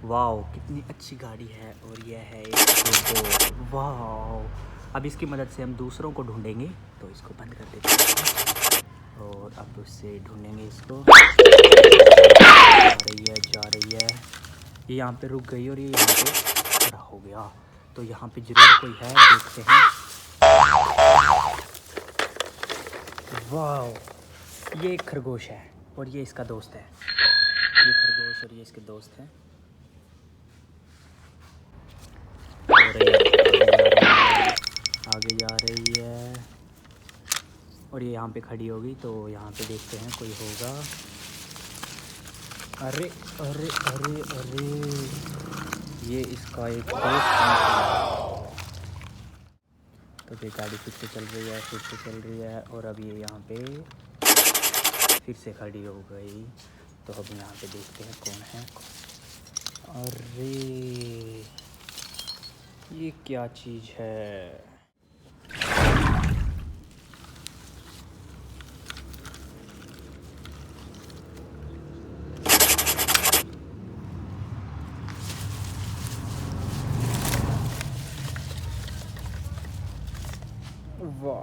Wow कितनी अच्छी गाड़ी है। और यह है एक रोबोट। वाओ, अब इसकी मदद से हम दूसरों को ढूंढेंगे। तो इसको बंद कर देते हैं और अब उससे ढूंढेंगे इसको। जा रही है। ये यहाँ पे रुक गई और ये यहाँ पे खड़ा हो गया। तो यहाँ पे जरूर कोई है, देखते हैं। वाओ, ये एक खरगोश है और ये इसका दोस्त है। ये खरगोश और ये इसके दोस्त हैं। और ये आगे जा रही है और ये यहाँ पे खड़ी होगी। तो यहाँ पे देखते हैं कोई होगा। अरे अरे अरे अरे, ये इसका एक दोस्त है। तो ये गाड़ी फिर से चल रही है, फिर से चल रही है और अब ये यहाँ पे फिर से खड़ी हो गई। तो अब यहाँ पे देखते हैं कौन है। अरे ये क्या चीज़ है। वाह,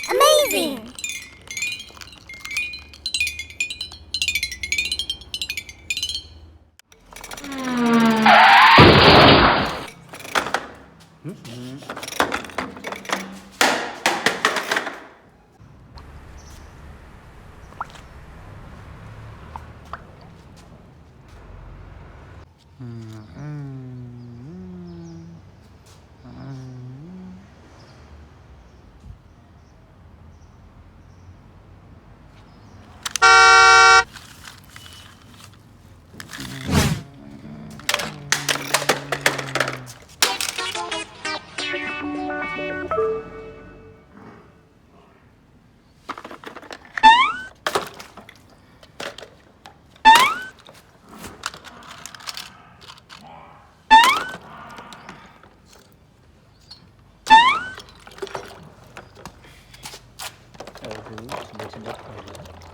Amazing! Oh, who? Listen up.